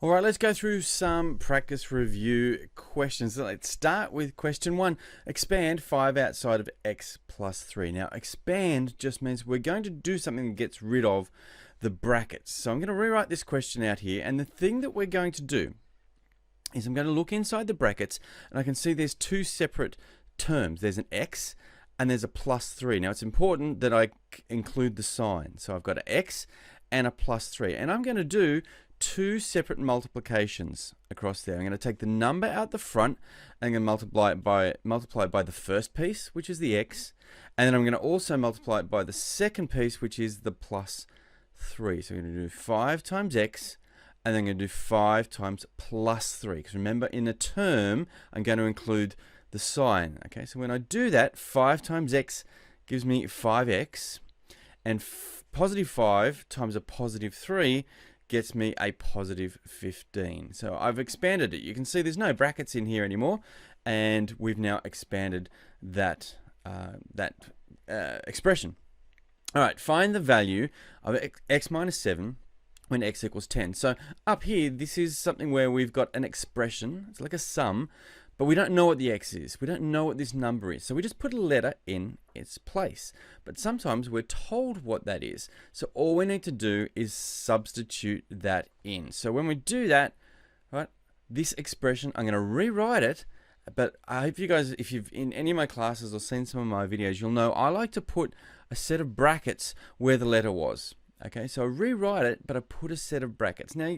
All right, let's go through some practice review questions. Let's start with question 1. Expand 5 outside of x plus 3. Now, expand just means we're going to do something that gets rid of the brackets. So I'm going to rewrite this question out here, and the thing that we're going to do is I'm going to look inside the brackets, and I can see there's two separate terms. There's an x and there's a plus 3. Now, it's important that I include the sign. So I've got an x and a plus 3, and I'm going to do two separate multiplications across there. I'm going to take the number out the front and I'm going to multiply it by the first piece, which is the x, and then I'm going to also multiply it by the second piece, which is the plus 3. So I'm going to do 5 times x, and then I'm going to do 5 times plus 3, because remember, in a term I'm going to include the sign. Okay, so when I do that, 5 times x gives me 5x, and positive 5 times a positive 3 gets me a positive 15. So I've expanded it. You can see there's no brackets in here anymore, and we've now expanded that expression. All right, find the value of x minus 7 when x equals 10. So up here, this is something where we've got an expression. It's like a sum, but we don't know what the x is. We don't know what this number is. So we just put a letter in its place. But sometimes we're told what that is. So all we need to do is substitute that in. So when we do that, right, this expression, I'm going to rewrite it. But I hope you guys, if you've in any of my classes or seen some of my videos, you'll know I like to put a set of brackets where the letter was. Okay, so I rewrite it, but I put a set of brackets. Now,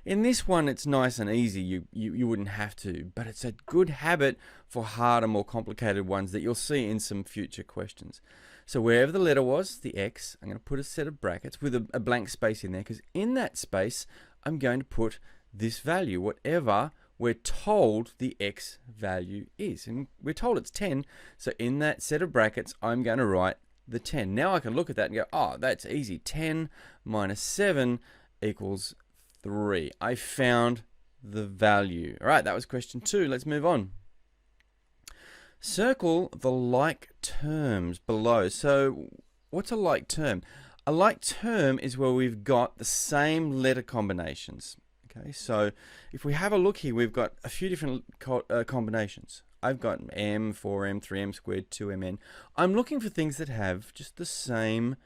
in this one, it's nice and easy. You wouldn't have to, but it's a good habit for harder, more complicated ones that you'll see in some future questions. So wherever the letter was, the x, I'm going to put a set of brackets with a blank space in there, because in that space, I'm going to put this value, whatever we're told the x value is. And we're told it's 10, so in that set of brackets, I'm going to write the 10. Now I can look at that and go, oh, that's easy. 10 minus 7 equals 3. I found the value. All right, that was question 2. Let's move on. Circle the like terms below. So what's a like term? A like term is where we've got the same letter combinations. Okay, so if we have a look here, we've got a few different combinations. I've got m, 4m, 3m squared, 2mn. I'm looking for things that have just the same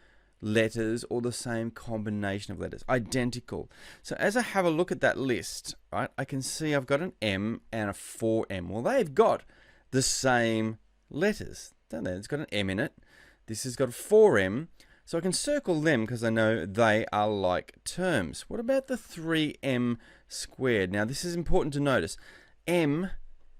letters or the same combination of letters, identical. So as I have a look at that list, right, I can see I've got an m and a 4m. Well, they've got the same letters, don't they? It's got an m in it. This has got a 4m. So I can circle them because I know they are like terms. What about the 3m squared? Now, this is important to notice. M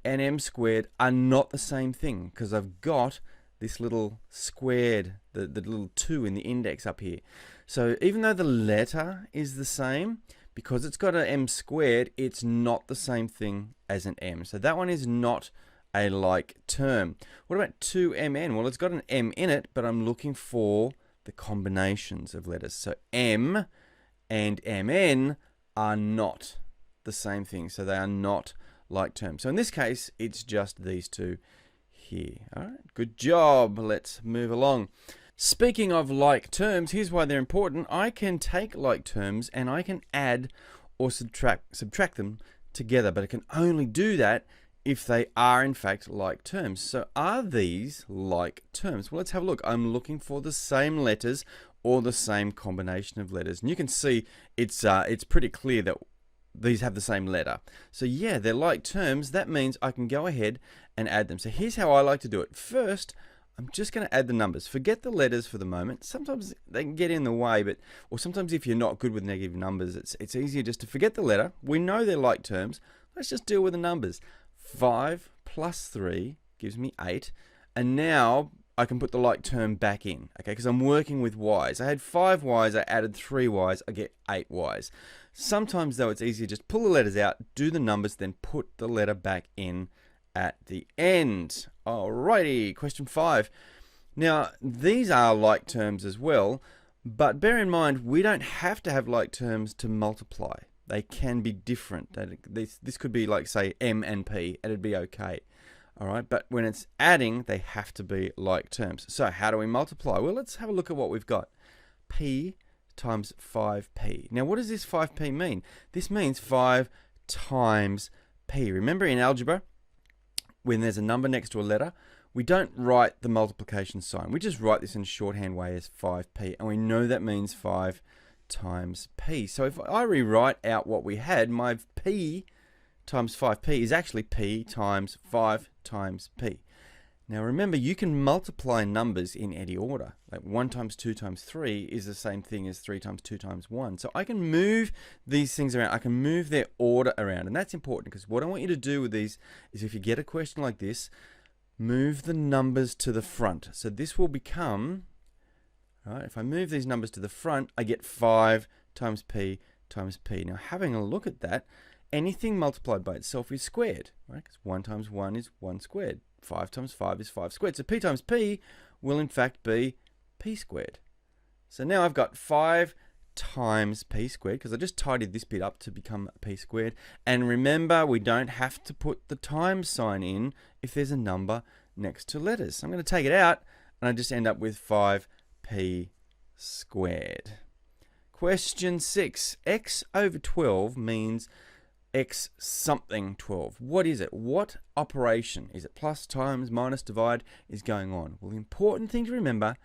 and m squared are not the same thing, because I've got this little squared, the little 2 in the index up here. So even though the letter is the same, because it's got an m squared, it's not the same thing as an m. So that one is not a like term. What about 2mn? Well, it's got an m in it, but I'm looking for the combinations of letters. So m and mn are not the same thing. So they are not like terms. So in this case, it's just these two here. All right, good job. Let's move along. Speaking of like terms, here's why they're important. I can take like terms and I can add or subtract them together, but I can only do that if they are in fact like terms. So are these like terms? Well, let's have a look. I'm looking for the same letters or the same combination of letters, and you can see it's pretty clear that these have the same letter. So yeah, they're like terms. That means I can go ahead and add them. So here's how I like to do it. First, I'm just going to add the numbers. Forget the letters for the moment. Sometimes they can get in the way, or sometimes if you're not good with negative numbers, it's easier just to forget the letter. We know they're like terms. Let's just deal with the numbers. 5 plus 3 gives me 8, and now I can put the like term back in, okay, because I'm working with y's. I had 5 y's, I added 3 y's, I get 8 y's. Sometimes, though, it's easier just pull the letters out, do the numbers, then put the letter back in at the end. Alrighty, question 5. Now, these are like terms as well, but bear in mind, we don't have to have like terms to multiply. They can be different. This could be like, say, m and p, and it'd be okay. All right, but when it's adding, they have to be like terms. So how do we multiply? Well, let's have a look at what we've got. P times 5p. Now, what does this 5p mean? This means 5 times p. Remember in algebra, when there's a number next to a letter, we don't write the multiplication sign. We just write this in a shorthand way as 5p, and we know that means 5 times p. So if I rewrite out what we had, my p times 5p is actually p times 5 times p. Now remember, you can multiply numbers in any order. Like 1 times 2 times 3 is the same thing as 3 times 2 times 1. So I can move these things around. I can move their order around. And that's important because what I want you to do with these is if you get a question like this, move the numbers to the front. So this will become, right, if I move these numbers to the front, I get 5 times p times p. Now having a look at that, anything multiplied by itself is squared, right? Because 1 times 1 is 1 squared. 5 times 5 is 5 squared. So p times p will in fact be p squared. So now I've got 5 times p squared because I just tidied this bit up to become p squared. And remember, we don't have to put the times sign in if there's a number next to letters. So I'm going to take it out and I just end up with 5p squared. Question 6. X over 12 means x something 12. What is it? What operation? Is it plus, times, minus, divide is going on? Well, the important thing to remember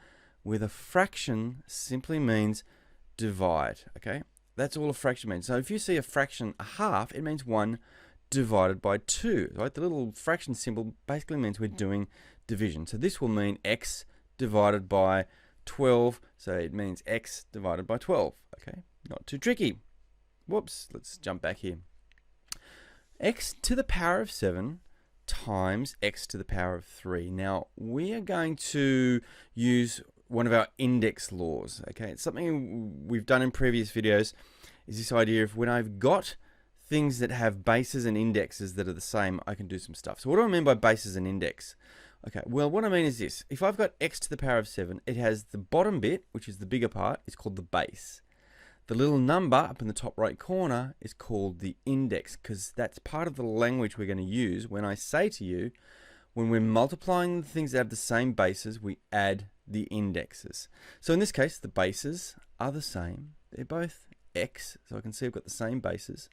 with a fraction simply means divide. Okay, that's all a fraction means. So if you see a fraction a half, it means 1 divided by 2. Right? The little fraction symbol basically means we're doing division. So this will mean x divided by 12. So it means x divided by 12. Okay, not too tricky. Whoops, let's jump back here. X to the power of 7 times x to the power of 3. Now, we are going to use one of our index laws. Okay, it's something we've done in previous videos, is this idea of when I've got things that have bases and indexes that are the same, I can do some stuff. So what do I mean by bases and index? Okay, well, what I mean is this. If I've got x to the power of 7, it has the bottom bit, which is the bigger part, is called the base. The little number up in the top right corner is called the index because that's part of the language we're going to use when I say to you, when we're multiplying the things that have the same bases, we add the indexes. So in this case, the bases are the same. They're both x, so I can see I've got the same bases.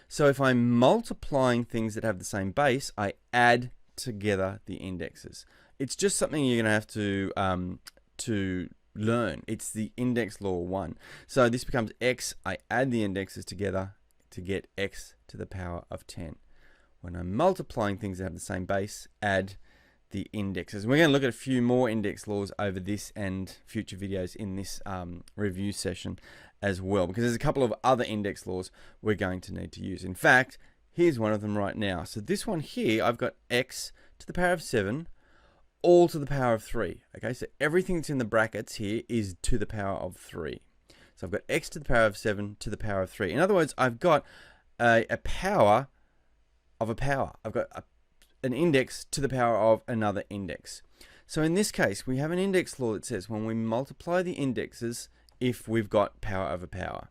So if I'm multiplying things that have the same base, I add together the indexes. It's just something you're going to have to learn. It's the index law 1. So this becomes x. I add the indexes together to get x to the power of 10. When I'm multiplying things that have the same base, add the indexes. We're going to look at a few more index laws over this and future videos in this review session as well, because there's a couple of other index laws we're going to need to use. In fact, here's one of them right now. So this one here, I've got x to the power of 7 all to the power of 3. Okay, so everything that's in the brackets here is to the power of 3. So I've got x to the power of 7 to the power of 3. In other words, I've got a power of a power. I've got an index to the power of another index. So in this case, we have an index law that says when we multiply the indexes, if we've got power over power.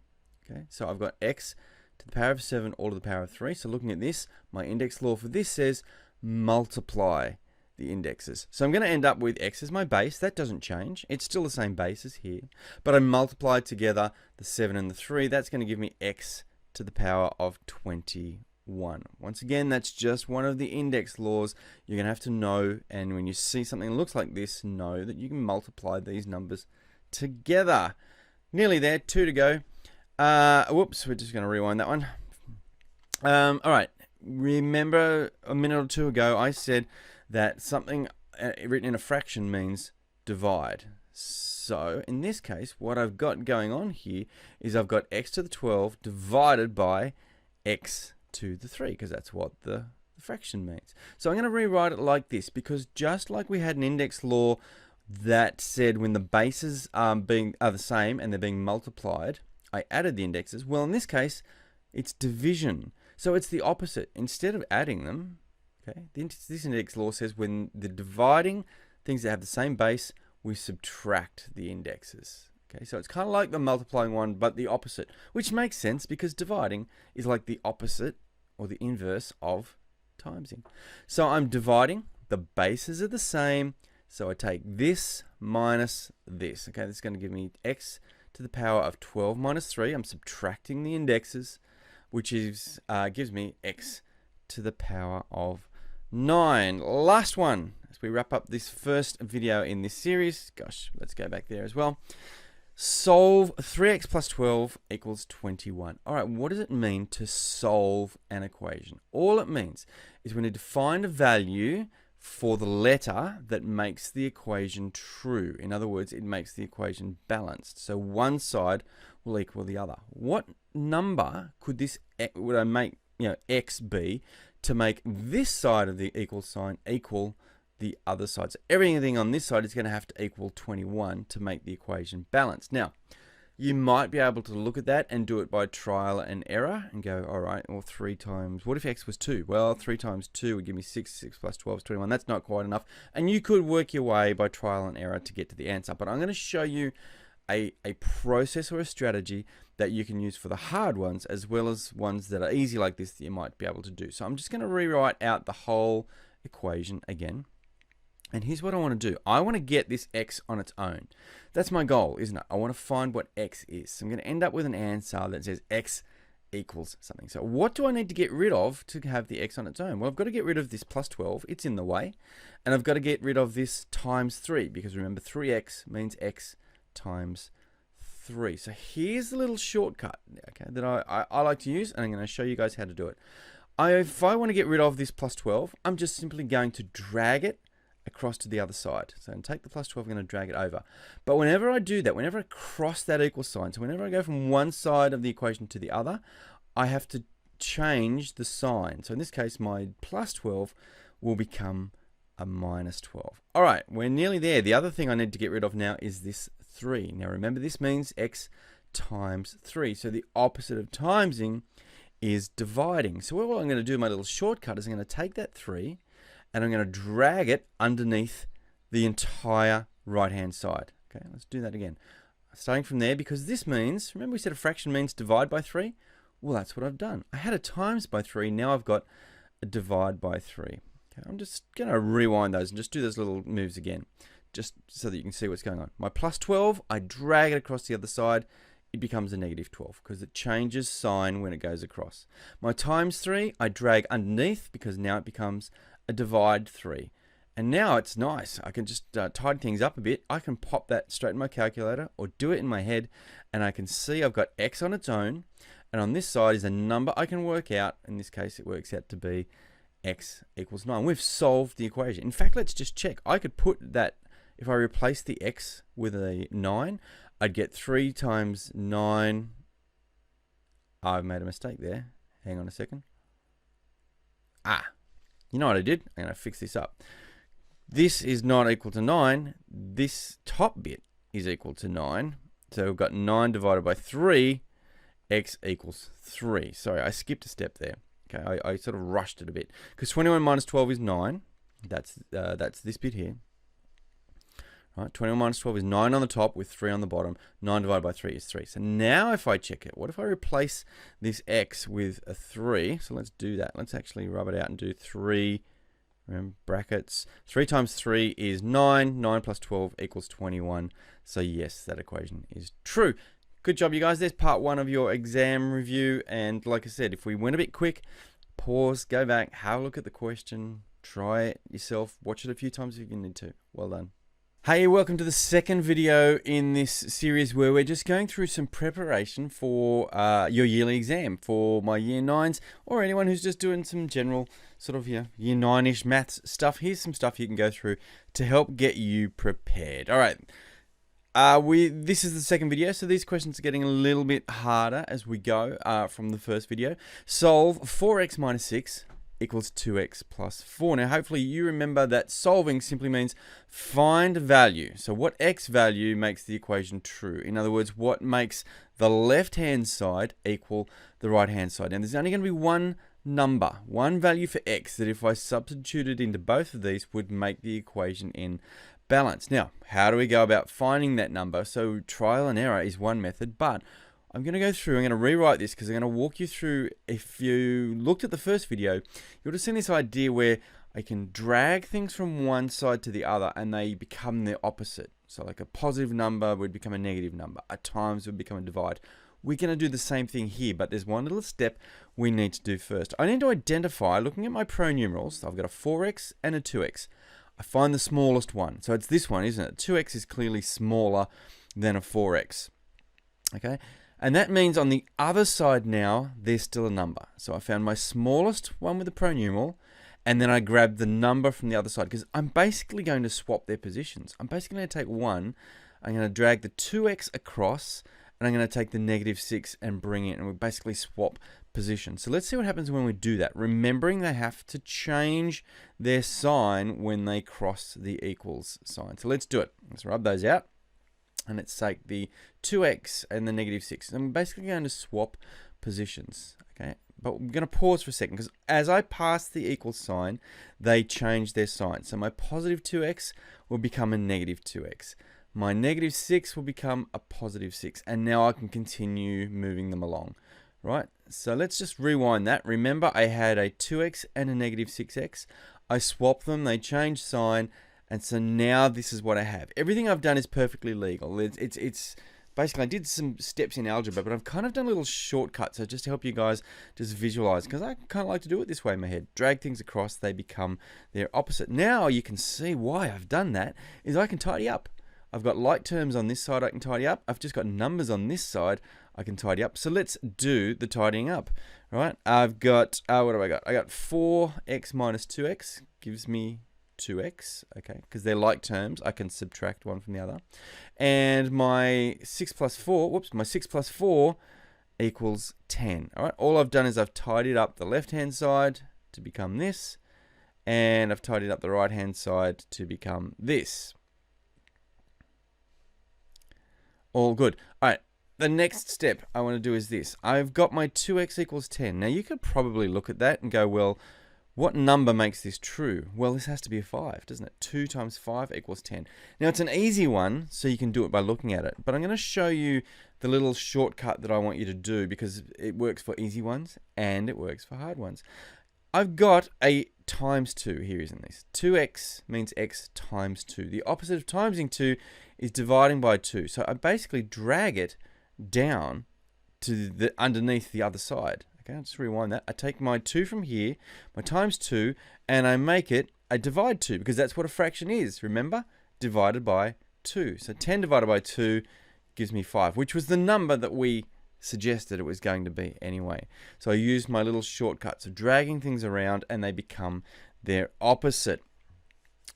Okay, so I've got x to the power of 7 all to the power of 3. So looking at this, my index law for this says multiply the indexes. So I'm going to end up with x as my base. That doesn't change. It's still the same base as here. But I multiply together the 7 and the 3. That's going to give me x to the power of 21. Once again, that's just one of the index laws you're going to have to know. And when you see something that looks like this, know that you can multiply these numbers together. Nearly there. 2 to go. Whoops, we're just going to rewind that one. All right. Remember a minute or two ago, I said that something written in a fraction means divide. So in this case, what I've got going on here is I've got x to the 12 divided by x to the 3, because that's what the fraction means. So I'm going to rewrite it like this, because just like we had an index law that said when the bases are the same and they're being multiplied, I added the indexes. Well, in this case, it's division. So it's the opposite. Instead of adding them, okay, this index law says when the dividing things that have the same base, we subtract the indexes. Okay, so it's kind of like the multiplying one, but the opposite, which makes sense because dividing is like the opposite or the inverse of timesing. So I'm dividing, the bases are the same, so I take this minus this. Okay, this is going to give me x to to the power of 12 minus 3. I'm subtracting the indexes, which is gives me x to the power of 9. Last one, as we wrap up this first video in this series. Gosh, let's go back there as well. Solve 3x plus 12 equals 21. All right, what does it mean to solve an equation? All it means is we need to find a value for the letter that makes the equation true. In other words, it makes the equation balanced. So one side will equal the other. What number would I make x be to make this side of the equal sign equal the other side? So everything on this side is going to have to equal 21 to make the equation balanced. Now, you might be able to look at that and do it by trial and error and go, all right, well, 3 times, what if x was 2? Well, 3 times 2 would give me 6. 6 plus 12 is 21. That's not quite enough. And you could work your way by trial and error to get to the answer. But I'm going to show you a process or a strategy that you can use for the hard ones as well as ones that are easy like this that you might be able to do. So I'm just going to rewrite out the whole equation again. And here's what I want to do. I want to get this x on its own. That's my goal, isn't it? I want to find what x is. So I'm going to end up with an answer that says x equals something. So what do I need to get rid of to have the x on its own? Well, I've got to get rid of this plus 12. It's in the way. And I've got to get rid of this times 3 because remember 3x means x times 3. So here's the little shortcut, okay, that I like to use, and I'm going to show you guys how to do it. If I want to get rid of this plus 12, I'm just simply going to drag it across to the other side. So I'm going to take the plus 12, I'm going to drag it over. But whenever I do that, whenever I cross that equal sign, so whenever I go from one side of the equation to the other, I have to change the sign. So in this case, my plus 12 will become a minus 12. All right, we're nearly there. The other thing I need to get rid of now is this 3. Now remember, this means x times 3. So the opposite of timesing is dividing. So what I'm going to do, my little shortcut, is I'm going to take that 3 and I'm going to drag it underneath the entire right-hand side. Okay, let's do that again. Starting from there, because this means, remember we said a fraction means divide by 3? Well, that's what I've done. I had a times by 3, now I've got a divide by 3. Okay, I'm just going to rewind those and just do those little moves again, just so that you can see what's going on. My plus 12, I drag it across the other side, it becomes a negative 12 because it changes sign when it goes across. My times 3, I drag underneath because now it becomes a divide 3. And now it's nice. I can just tidy things up a bit. I can pop that straight in my calculator or do it in my head, and I can see I've got x on its own, and on this side is a number I can work out. In this case, it works out to be x equals 9. We've solved the equation. In fact, let's just check. I could put that, if I replace the x with a 9, I'd get 3 times 9. I've made a mistake there. Hang on a second. You know what I did? I'm going to fix this up. This is not equal to 9. This top bit is equal to 9. So we've got 9 divided by 3. X equals 3. Sorry, I skipped a step there. Okay, I sort of rushed it a bit. Because 21 minus 12 is 9. That's this bit here. Right, 21 minus 12 is 9 on the top with 3 on the bottom. 9 divided by 3 is 3. So now if I check it, what if I replace this x with a 3? So let's do that. Let's actually rub it out and do 3, remember, brackets. 3 times 3 is 9. 9 plus 12 equals 21. So yes, that equation is true. Good job, you guys. There's part 1 of your exam review. And like I said, if we went a bit quick, pause, go back, have a look at the question, try it yourself, watch it a few times if you need to. Well done. Hey, welcome to the second video in this series where we're just going through some preparation for your yearly exam for my year 9s or anyone who's just doing some general sort of year 9-ish maths stuff. Here's some stuff you can go through to help get you prepared. All right. This is the second video, so these questions are getting a little bit harder as we go from the first video. Solve 4x minus 6 equals 2x plus 4. Now, hopefully you remember that solving simply means find a value. So what x value makes the equation true? In other words, what makes the left-hand side equal the right-hand side? And there's only going to be one number, one value for x that if I substituted into both of these would make the equation in balance. Now, how do we go about finding that number? So trial and error is one method, but I'm going to go through, I'm going to rewrite this because I'm going to walk you through. If you looked at the first video, you would have seen this idea where I can drag things from one side to the other and they become the opposite. So like a positive number would become a negative number. A times would become a divide. We're going to do the same thing here, but there's one little step we need to do first. I need to identify, looking at my pronumerals, I've got a 4x and a 2x. I find the smallest one. So it's this one, isn't it? 2x is clearly smaller than a 4x. Okay? And that means on the other side now, there's still a number. So I found my smallest one with the pronumeral, and then I grabbed the number from the other side, because I'm basically going to swap their positions. I'm basically going to take one, I'm going to drag the 2x across, and I'm going to take the -6 and bring it, and we'll basically swap positions. So let's see what happens when we do that. Remembering they have to change their sign when they cross the equals sign. So let's do it. Let's rub those out. And let's take the 2x and the -6. And we're basically going to swap positions. Okay, but we're going to pause for a second, because as I pass the equal sign, they change their sign. So my positive 2x will become a -2x. My -6 will become a +6. And now I can continue moving them along. Right, so let's just rewind that. Remember, I had a 2x and a -6x. I swapped them, they changed sign, and so now this is what I have. Everything I've done is perfectly legal. It's basically, I did some steps in algebra, but I've kind of done a little shortcut, so just to help you guys just visualize, because I kind of like to do it this way in my head. Drag things across, they become their opposite. Now you can see why I've done that, is I can tidy up. I've got like terms on this side I can tidy up. I've just got numbers on this side I can tidy up. So let's do the tidying up. Right? I've got, what do I got? I got 4x minus 2x gives me 2x. Okay, because they're like terms. I can subtract one from the other. And my 6 plus 4, my 6 plus 4 equals 10. All right, all I've done is I've tidied up the left-hand side to become this. And I've tidied up the right-hand side to become this. All good. All right, the next step I want to do is this. I've got my 2x equals 10. Now, you could probably look at that and go, well, what number makes this true? Well, this has to be a 5, doesn't it? 2 times 5 equals 10. Now, it's an easy one, so you can do it by looking at it. But I'm going to show you the little shortcut that I want you to do, because it works for easy ones and it works for hard ones. I've got a times 2 here, isn't this? 2x means x times 2. The opposite of timesing 2 is dividing by 2. So I basically drag it down to the underneath the other side. Okay, I'll just rewind that. I take my 2 from here, my times 2, and I make it a divide 2, because that's what a fraction is. Remember? Divided by 2. So 10 divided by 2 gives me 5, which was the number that we suggested it was going to be anyway. So I used my little shortcuts of dragging things around, and they become their opposite.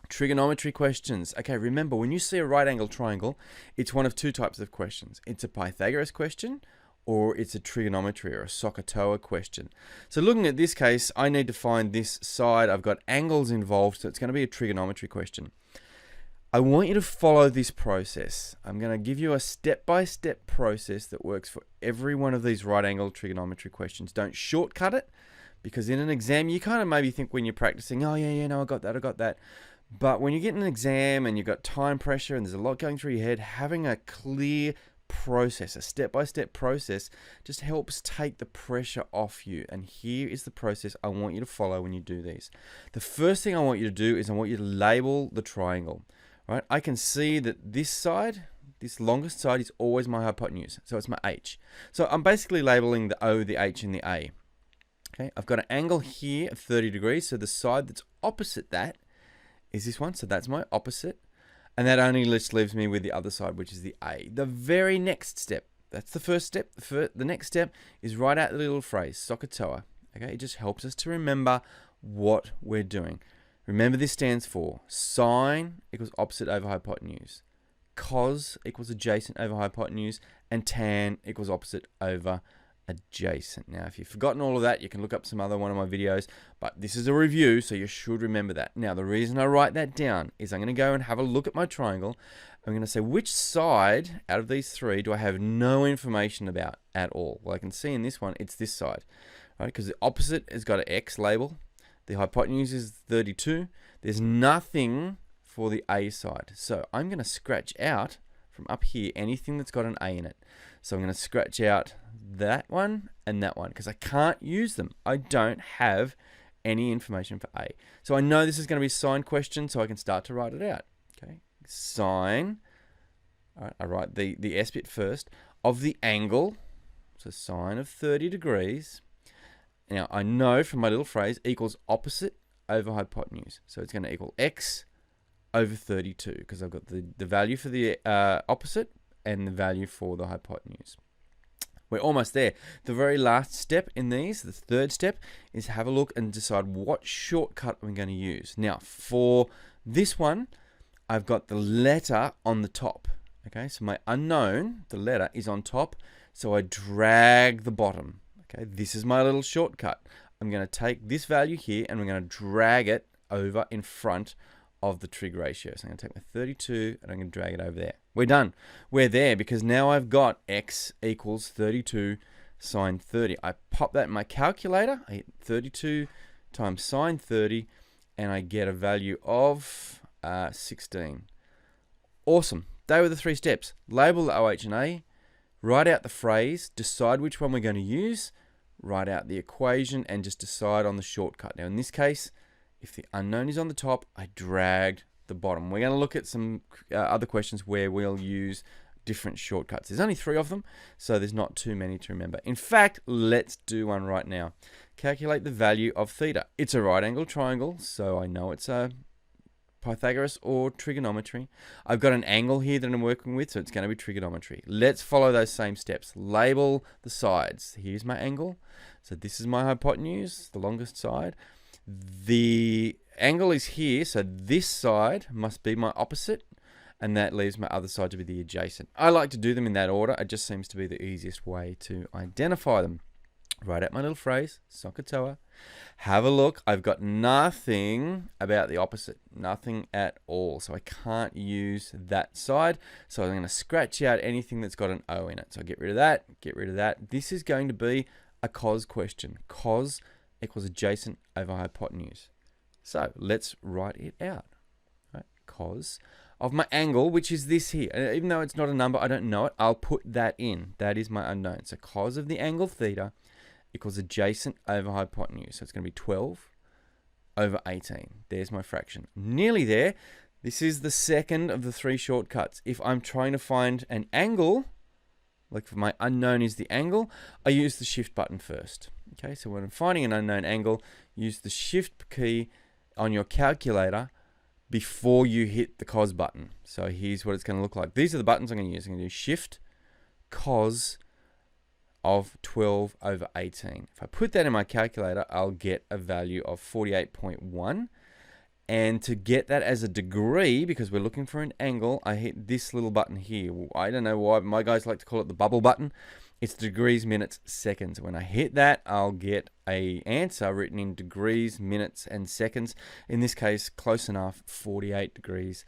Trigonometry questions. Okay, remember, when you see a right angle triangle, it's one of two types of questions. It's a Pythagoras question, or it's a trigonometry or a SOHCAHTOA question. So looking at this case, I need to find this side. I've got angles involved, so it's going to be a trigonometry question. I want you to follow this process. I'm going to give you a step-by-step process that works for every one of these right angle trigonometry questions. Don't shortcut it, because in an exam, you kind of maybe think when you're practicing, oh yeah, no, I got that. But when you get an exam and you've got time pressure and there's a lot going through your head, having a clear process, a step-by-step process, just helps take the pressure off you. And here is the process I want you to follow when you do these. The first thing I want you to do is I want you to label the triangle. Right? I can see that this side, this longest side, is always my hypotenuse. So it's my H. So I'm basically labeling the O, the H, and the A. Okay, I've got an angle here of 30 degrees. So the side that's opposite that is this one. So that's my opposite. And that only just leaves me with the other side, which is the A. The very next step, that's the first step. The next step is write out the little phrase, SOHCAHTOA. Okay, it just helps us to remember what we're doing. Remember, this stands for sine equals opposite over hypotenuse, cos equals adjacent over hypotenuse, and tan equals opposite over adjacent. Now, if you've forgotten all of that, you can look up some other one of my videos, but this is a review, so you should remember that. Now, the reason I write that down is I'm going to go and have a look at my triangle. I'm going to say, which side out of these three do I have no information about at all? Well, I can see in this one, it's this side, right? Because the opposite has got an X label. The hypotenuse is 32. There's nothing for the A side. So I'm going to scratch out from up here anything that's got an A in it. So I'm going to scratch out that one and that one, because I can't use them. I don't have any information for A. So I know this is going to be a sine question, so I can start to write it out. Okay, sine All right, I write the S bit first, of the angle, so sine of 30 degrees. Now, I know from my little phrase, equals opposite over hypotenuse. So it's going to equal x over 32, because I've got the value for the opposite and the value for the hypotenuse. We're almost there. The very last step in these, the third step, is have a look and decide what shortcut I'm going to use. Now, for this one, I've got the letter on the top. Okay, so my unknown, the letter, is on top, so I drag the bottom. Okay, this is my little shortcut. I'm going to take this value here and we're going to drag it over in front of the trig ratio. So I'm going to take my 32 and I'm going to drag it over there. We're done. We're there because now I've got x equals 32 sine 30. I pop that in my calculator. I hit 32 times sine 30 and I get a value of 16. Awesome. They were the 3 steps. Label the OH and A, write out the phrase, decide which one we're going to use, write out the equation, and just decide on the shortcut. Now, in this case, if the unknown is on the top, I dragged the bottom. We're going to look at some other questions where we'll use different shortcuts. There's only 3 of them, so there's not too many to remember. In fact, let's do one right now. Calculate the value of theta. It's a right angle triangle, so I know it's a Pythagoras or trigonometry. I've got an angle here that I'm working with, so it's going to be trigonometry. Let's follow those same steps. Label the sides. Here's my angle. So this is my hypotenuse, the longest side. The angle is here, so this side must be my opposite, and that leaves my other side to be the adjacent. I like to do them in that order. It just seems to be the easiest way to identify them. Write out my little phrase, SOHCAHTOA. Have a look. I've got nothing about the opposite. Nothing at all. So I can't use that side. So I'm going to scratch out anything that's got an O in it. So I get rid of that. Get rid of that. This is going to be a cos question. Cos equals adjacent over hypotenuse. So let's write it out. Right? Cos of my angle, which is this here. And even though it's not a number, I don't know it. I'll put that in. That is my unknown. So cos of the angle theta equals adjacent over hypotenuse. So it's going to be 12 over 18. There's my fraction. Nearly there. This is the second of the 3 shortcuts. If I'm trying to find an angle, like for my unknown is the angle, I use the shift button first. Okay, so when I'm finding an unknown angle, use the shift key on your calculator before you hit the cos button. So here's what it's going to look like. These are the buttons I'm going to use. I'm going to do shift cos of 12 over 18. If I put that in my calculator, I'll get a value of 48.1. And to get that as a degree, because we're looking for an angle, I hit this little button here. I don't know why, my guys like to call it the bubble button. It's degrees, minutes, seconds. When I hit that, I'll get an answer written in degrees, minutes, and seconds. In this case, close enough, 48 degrees,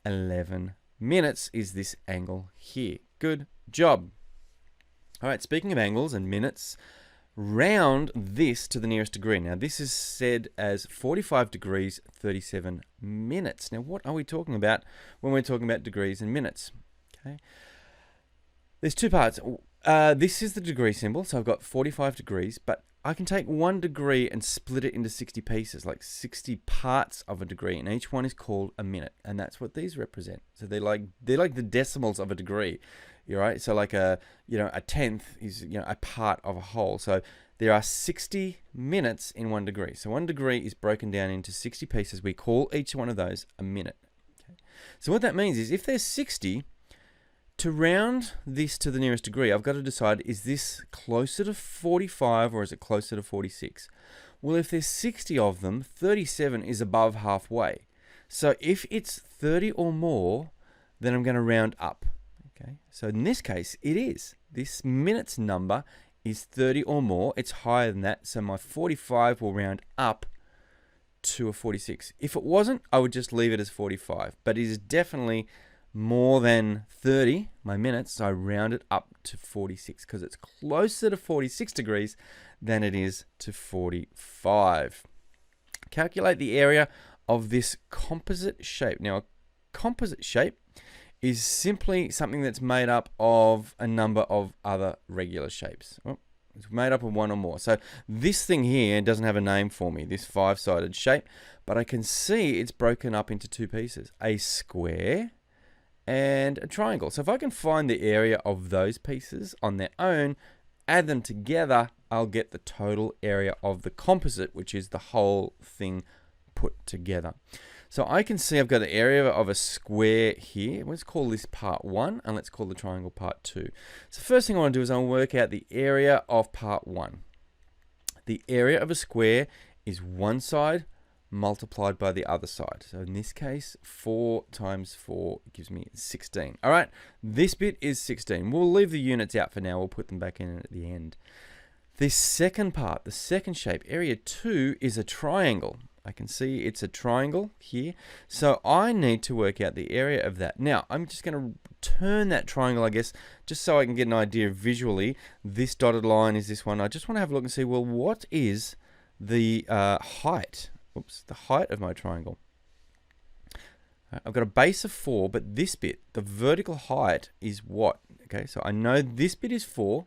11 minutes is this angle here. Good job. All right, speaking of angles and minutes, round this to the nearest degree. Now, this is said as 45 degrees, 37 minutes. Now, what are we talking about when we're talking about degrees and minutes? Okay, there's 2 parts. This is the degree symbol, so I've got 45 degrees, but I can take 1 degree and split it into 60 pieces, like 60 parts of a degree, and each one is called a minute, and that's what these represent. So they're like the decimals of a degree. You're right. So like a tenth is a part of a whole. So there are 60 minutes in 1 degree. So 1 degree is broken down into 60 pieces. We call each one of those a minute. Okay. So what that means is if there's 60, to round this to the nearest degree, I've got to decide, is this closer to 45 or is it closer to 46? Well, if there's 60 of them, 37 is above halfway. So if it's 30 or more, then I'm going to round up. Okay, so in this case, it is. This minutes number is 30 or more. It's higher than that, so my 45 will round up to a 46. If it wasn't, I would just leave it as 45. But it is definitely more than 30, my minutes, so I round it up to 46 because it's closer to 46 degrees than it is to 45. Calculate the area of this composite shape. Now, a composite shape is simply something that's made up of a number of other regular shapes. Oh, it's made up of 1 or more. So this thing here doesn't have a name for me, this 5-sided shape, but I can see it's broken up into 2 pieces, a square and a triangle. So if I can find the area of those pieces on their own, add them together, I'll get the total area of the composite, which is the whole thing put together. So I can see I've got the area of a square here. Let's call this part 1, and let's call the triangle part 2. So first thing I want to do is I'll work out the area of part 1. The area of a square is one side multiplied by the other side. So in this case, 4 times 4 gives me 16. All right, this bit is 16. We'll leave the units out for now. We'll put them back in at the end. The second part, the second shape, area 2, is a triangle. I can see it's a triangle here. So I need to work out the area of that. Now, I'm just going to turn that triangle, I guess, just so I can get an idea visually. This dotted line is this one. I just want to have a look and see, well, what is the height? Oops, the height of my triangle. I've got a base of 4, but this bit, the vertical height, is what? Okay, so I know this bit is 4.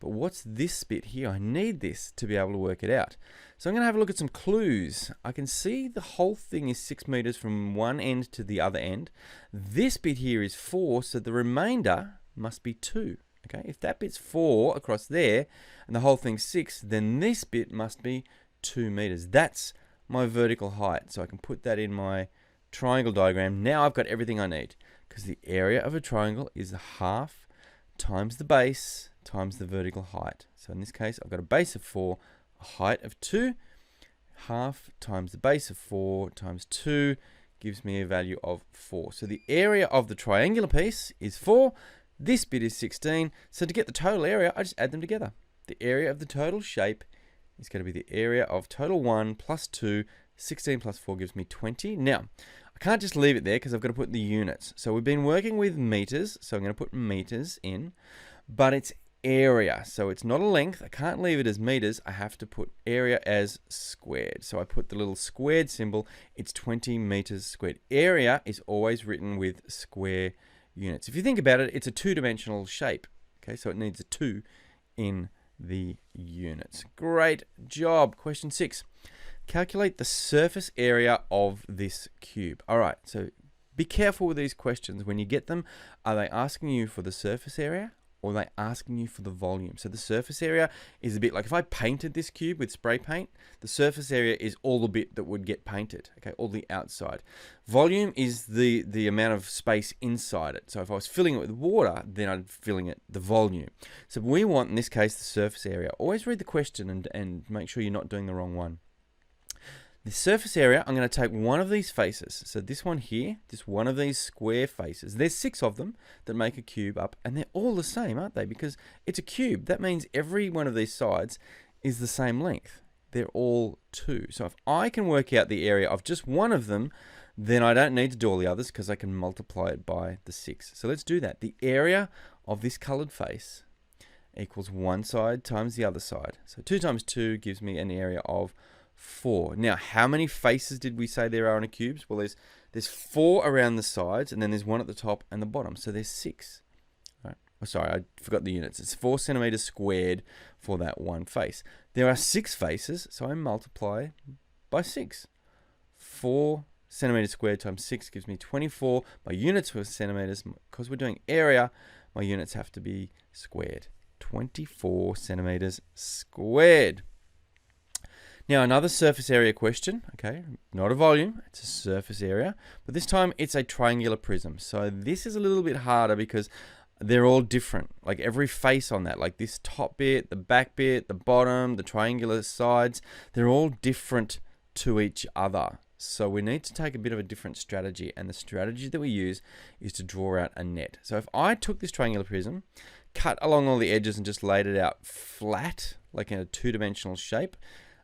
But what's this bit here? I need this to be able to work it out. So I'm going to have a look at some clues. I can see the whole thing is 6 meters from one end to the other end. This bit here is 4, so the remainder must be 2. Okay, if that bit's 4 across there and the whole thing's 6, then this bit must be 2 meters. That's my vertical height. So I can put that in my triangle diagram. Now I've got everything I need, because the area of a triangle is the half times the base times the vertical height. So in this case, I've got a base of 4, a height of 2. Half times the base of 4 times 2 gives me a value of 4. So the area of the triangular piece is 4. This bit is 16. So to get the total area, I just add them together. The area of the total shape is going to be the area of total 1 plus 2. 16 plus 4 gives me 20. Now, I can't just leave it there because I've got to put the units. So we've been working with meters. So I'm going to put meters in. But it's area, so it's not a length. I can't leave it as meters. I have to put area as squared. So I put the little squared symbol. It's 20 meters squared. Area is always written with square units. If you think about it, it's a two-dimensional shape. Okay, so it needs a 2 in the units. Great job. Question 6. Calculate the surface area of this cube. All right, so be careful with these questions. When you get them, are they asking you for the surface area, or are they asking you for the volume? So the surface area is a bit like if I painted this cube with spray paint, the surface area is all the bit that would get painted, okay, all the outside. Volume is the amount of space inside it. So if I was filling it with water, then I'd filling it the volume. So we want, in this case, the surface area. Always read the question and make sure you're not doing the wrong one. The surface area, I'm going to take one of these faces. So this one here, just one of these square faces. There's 6 of them that make a cube up, and they're all the same, aren't they? Because it's a cube. That means every one of these sides is the same length. They're all 2. So if I can work out the area of just one of them, then I don't need to do all the others because I can multiply it by the 6. So let's do that. The area of this colored face equals one side times the other side. So 2 times 2 gives me an area of 4. Now, how many faces did we say there are on a cube? Well, there's 4 around the sides, and then there's 1 at the top and the bottom. So there's 6. All right. Oh, sorry, I forgot the units. It's 4 centimeters squared for that one face. There are 6 faces, so I multiply by 6. 4 centimeters squared times 6 gives me 24. My units were centimeters. Because we're doing area, my units have to be squared. 24 centimeters squared. Now, another surface area question, okay, not a volume, it's a surface area, but this time it's a triangular prism. So this is a little bit harder because they're all different, like every face on that, like this top bit, the back bit, the bottom, the triangular sides, they're all different to each other. So we need to take a bit of a different strategy, and the strategy that we use is to draw out a net. So if I took this triangular prism, cut along all the edges and just laid it out flat, like in a two-dimensional shape,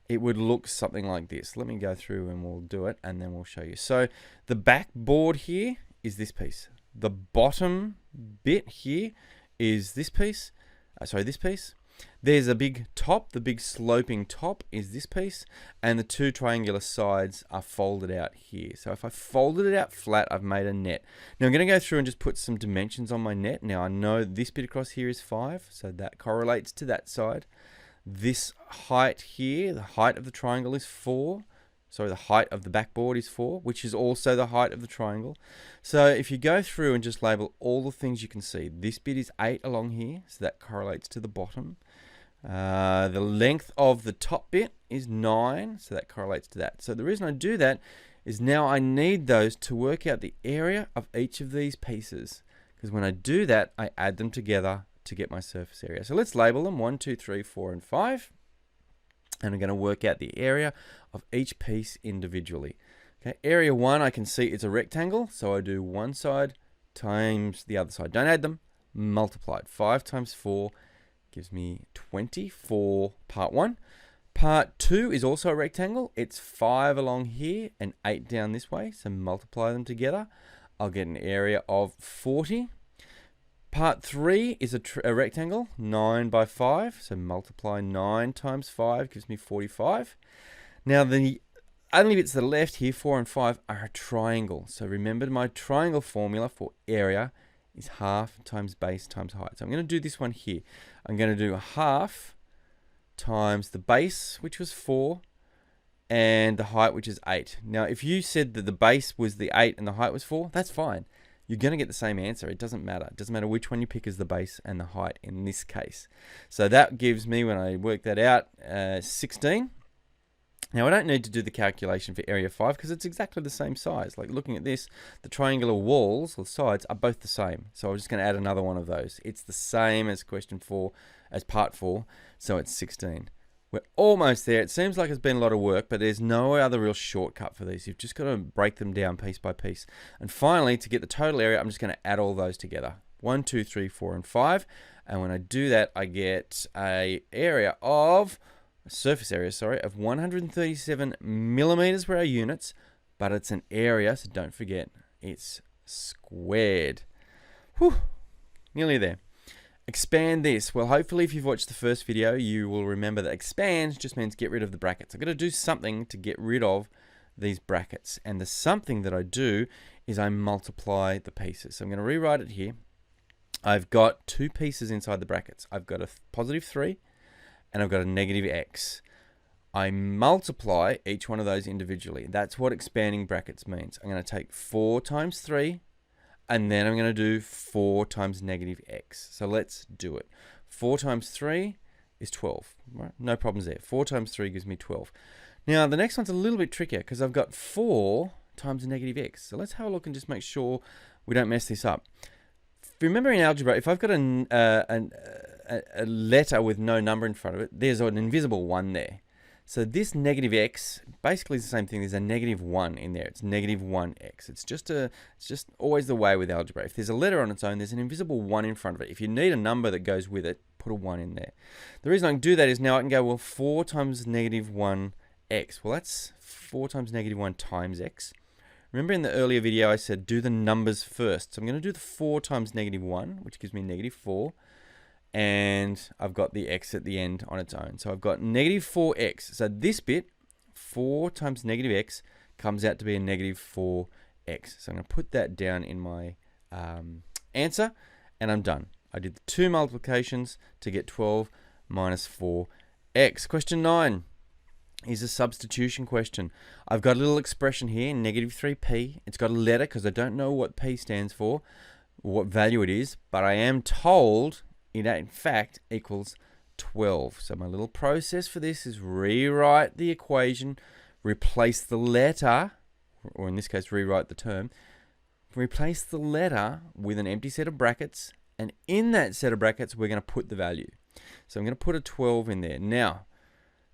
it would look something like this. Let me go through and we'll do it, and then we'll show you. So the backboard here is this piece. The bottom bit here is this piece. This piece. There's a big top. The big sloping top is this piece, and the 2 triangular sides are folded out here. So if I folded it out flat, I've made a net. Now I'm going to go through and just put some dimensions on my net. Now I know this bit across here is 5, so that correlates to that side. This height here, the height of the triangle is 4. Sorry, the height of the backboard is 4, which is also the height of the triangle. So if you go through and just label all the things you can see, this bit is 8 along here, so that correlates to the bottom. The length of the top bit is 9, so that correlates to that. So the reason I do that is now I need those to work out the area of each of these pieces, because when I do that, I add them together to get my surface area. So let's label them 1, 2, 3, 4, and 5. And I'm going to work out the area of each piece individually. Okay, area 1, I can see it's a rectangle, so I do one side times the other side. Don't add them, multiply it. 5 times 4 gives me 20 for part 1. Part 2 is also a rectangle. It's 5 along here and 8 down this way, so multiply them together. I'll get an area of 40. Part 3 is a rectangle, 9 by 5, so multiply 9 times 5 gives me 45. Now the only bits to the left here, 4 and 5, are a triangle. So remember my triangle formula for area is half times base times height. So I'm going to do this one here. I'm going to do half times the base, which was 4, and the height, which is 8. Now if you said that the base was the 8 and the height was 4, that's fine. You're going to get the same answer. It doesn't matter. It doesn't matter which one you pick as the base and the height in this case. So that gives me, when I work that out, 16. Now I don't need to do the calculation for area 5 because it's exactly the same size. Like looking at this, the triangular walls or sides are both the same. So I'm just going to add another one of those. It's the same as question 4, as part 4. So it's 16. We're almost there. It seems like it's been a lot of work, but there's no other real shortcut for these. You've just got to break them down piece by piece. And finally, to get the total area, I'm just going to add all those together. 1, 2, 3, 4, and 5. And when I do that, I get a surface area, of 137 millimeters per our units, but it's an area, so don't forget, it's squared. Whew, nearly there. Expand this. Well, hopefully if you've watched the first video, you will remember that expand just means get rid of the brackets. I've got to do something to get rid of these brackets. And the something that I do is I multiply the pieces. So I'm going to rewrite it here. I've got 2 pieces inside the brackets. I've got a positive 3 and I've got a negative x. I multiply each one of those individually. That's what expanding brackets means. I'm going to take 4 times 3. And then I'm going to do 4 times negative x. So let's do it. 4 times 3 is 12. Right? No problems there. 4 times 3 gives me 12. Now, the next one's a little bit trickier because I've got 4 times negative x. So let's have a look and just make sure we don't mess this up. Remember in algebra, if I've got a letter with no number in front of it, there's an invisible 1 there. So this negative x basically is the same thing. There's a negative 1 in there. It's negative 1x. It's just always the way with algebra. If there's a letter on its own, there's an invisible 1 in front of it. If you need a number that goes with it, put a 1 in there. The reason I can do that is now I can go, well, 4 times negative 1x. Well, that's 4 times negative 1 times x. Remember in the earlier video I said do the numbers first. So I'm going to do the 4 times negative 1, which gives me negative 4. And I've got the x at the end on its own. So I've got negative 4x. So this bit, 4 times negative x, comes out to be a negative 4x. So I'm going to put that down in my answer, and I'm done. I did the 2 multiplications to get 12 minus 4x. Question 9 is a substitution question. I've got a little expression here, negative 3p. It's got a letter because I don't know what p stands for, what value it is, but I am told it in fact equals 12. So my little process for this is rewrite the equation, replace the letter, or in this case rewrite the term, replace the letter with an empty set of brackets, and in that set of brackets we're going to put the value. So I'm going to put a 12 in there. Now,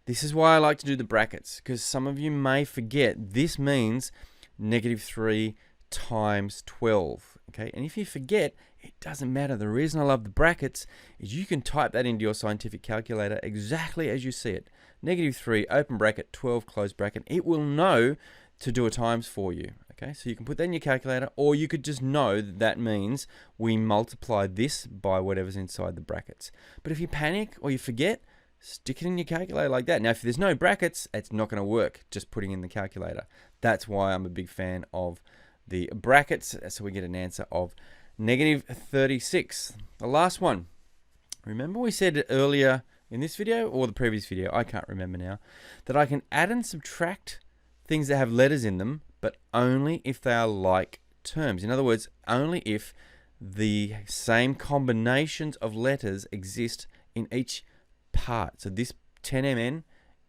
this is why I like to do the brackets, because some of you may forget this means negative 3 times 12. Okay, and if you forget, it doesn't matter. The reason I love the brackets is you can type that into your scientific calculator exactly as you see it. Negative 3, open bracket, 12, close bracket. It will know to do a times for you. Okay, so you can put that in your calculator, or you could just know that that means we multiply this by whatever's inside the brackets. But if you panic or you forget, stick it in your calculator like that. Now, if there's no brackets, it's not going to work just putting in the calculator. That's why I'm a big fan of the brackets. So we get an answer of negative 36. The last one. Remember we said earlier in this video or the previous video, I can't remember now, that I can add and subtract things that have letters in them, but only if they are like terms. In other words, only if the same combinations of letters exist in each part. So this 10mn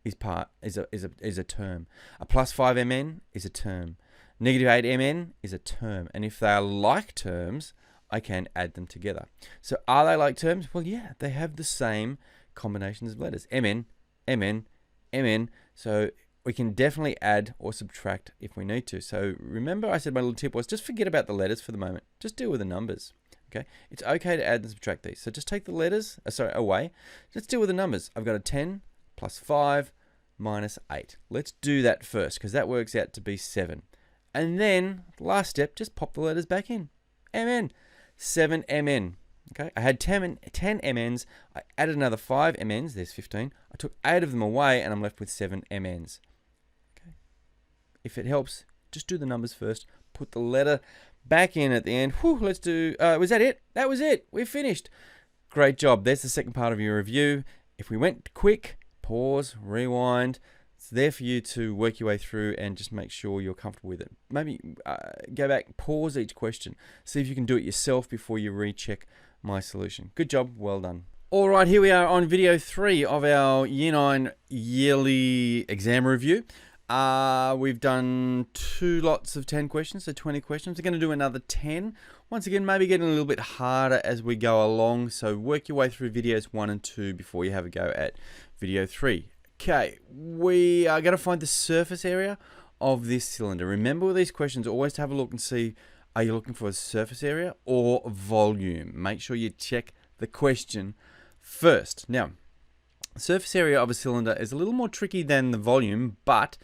is a term. A plus 5mn is a term. Negative 8mn is a term. And if they are like terms, I can add them together. So are they like terms? Well, yeah, they have the same combinations of letters. Mn, Mn, Mn. So we can definitely add or subtract if we need to. So remember I said my little tip was just forget about the letters for the moment. Just deal with the numbers. Okay, it's okay to add and subtract these. So just take the letters, away. Let's deal with the numbers. I've got a 10 plus 5 minus 8. Let's do that first because that works out to be 7. And then, last step, just pop the letters back in. Mn, 7mn. Okay, I had 10 mn's. I added another 5 mn's. There's 15. I took 8 of them away, and I'm left with 7 mn's. Okay. If it helps, just do the numbers first. Put the letter back in at the end. Whew, let's do. Was that it? That was it. We're finished. Great job. There's the second part of your review. If we went quick, pause, rewind. It's there for you to work your way through and just make sure you're comfortable with it. Maybe go back, pause each question. See if you can do it yourself before you recheck my solution. Good job. Well done. All right, here we are on video 3 of our Year 9 yearly exam review. We've done 2 lots of 10 questions, so 20 questions. We're going to do another 10. Once again, maybe getting a little bit harder as we go along. So work your way through videos 1 and 2 before you have a go at video 3. Okay, we are going to find the surface area of this cylinder. Remember with these questions, always have a look and see, are you looking for a surface area or volume? Make sure you check the question first. Now, surface area of a cylinder is a little more tricky than the volume, but